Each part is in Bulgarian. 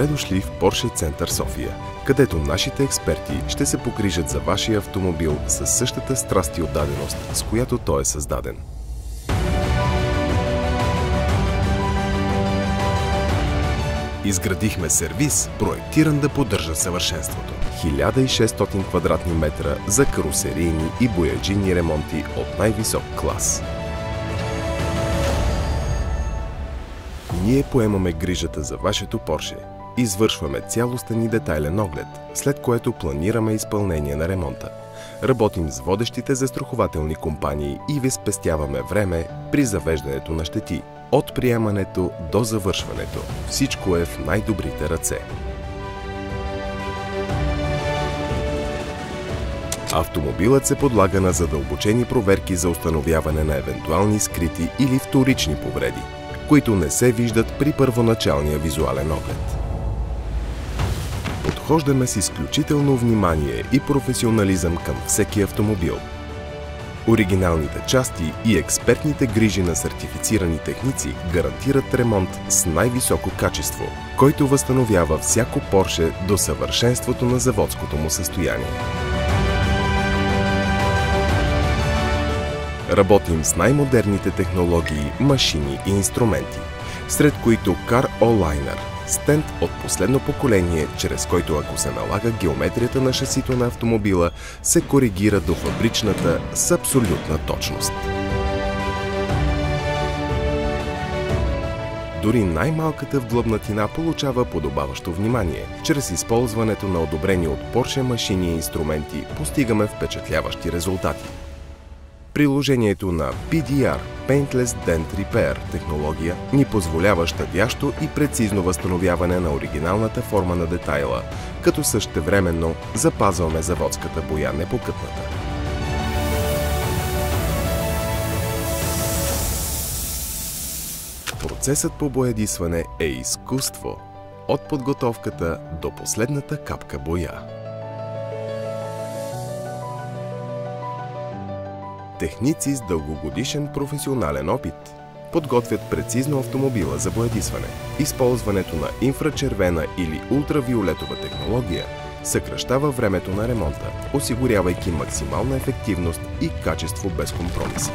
Добре дошли в Porsche Център София, където нашите експерти ще се погрижат за вашия автомобил със същата страст и отдаденост, с която той е създаден. Изградихме сервиз, проектиран да поддържа съвършенството. 1600 квадратни метра за карусерийни и бояджийни ремонти от най-висок клас. Ние поемаме грижата за вашето Porsche. Извършваме цялостен и детайлен оглед, след което планираме изпълнение на ремонта. Работим с водещите застрахователни компании и ви спестяваме време при завеждането на щети. От приемането до завършването всичко е в най-добрите ръце. Автомобилът се подлага на задълбочени проверки за установяване на евентуални скрити или вторични повреди, които не се виждат при първоначалния визуален оглед. Подхождаме с изключително внимание и професионализъм към всеки автомобил. Оригиналните части и експертните грижи на сертифицирани техници гарантират ремонт с най-високо качество, който възстановява всяко Porsche до съвършенството на заводското му състояние. Работим с най-модерните технологии, машини и инструменти, сред които Car All-Liner, стенд от последно поколение, чрез който, ако се налага, геометрията на шасито на автомобила се коригира до фабричната с абсолютна точност. Дори най-малката вдлъбнатина получава подобаващо внимание. Чрез използването на одобрени от Porsche машини и инструменти постигаме впечатляващи резултати. Приложението на PDR Paintless Dent Repair технология ни позволява щадящо и прецизно възстановяване на оригиналната форма на детайла, като същевременно запазваме заводската боя непокътната. Процесът по боядисване е изкуство, от подготовката до последната капка боя. Техници с дългогодишен професионален опит подготвят прецизно автомобила за боядисване. Използването на инфрачервена или ултравиолетова технология съкращава времето на ремонта, осигурявайки максимална ефективност и качество без компромиси.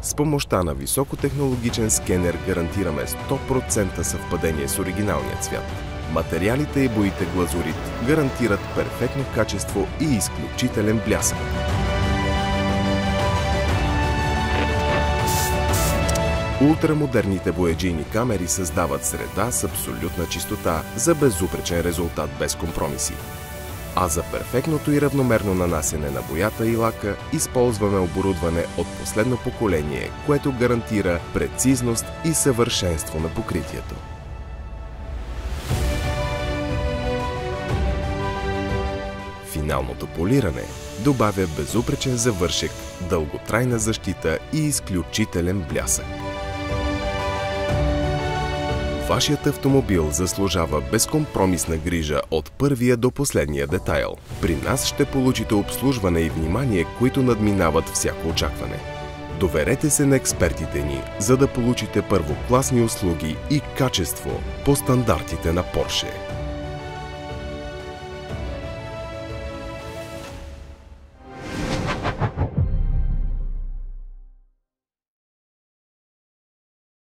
С помощта на високотехнологичен скенер гарантираме 100% съвпадение с оригиналния цвят. Материалите и боите глазурит гарантират перфектно качество и изключителен блясък. Ултрамодерните бояджийни камери създават среда с абсолютна чистота за безупречен резултат без компромиси. А за перфектното и равномерно нанасене на боята и лака използваме оборудване от последно поколение, което гарантира прецизност и съвършенство на покритието. Финалното полиране добавя безупречен завършек, дълготрайна защита и изключителен блясък. Вашият автомобил заслужава безкомпромисна грижа от първия до последния детайл. При нас ще получите обслужване и внимание, които надминават всяко очакване. Доверете се на експертите ни, за да получите първокласни услуги и качество по стандартите на Porsche.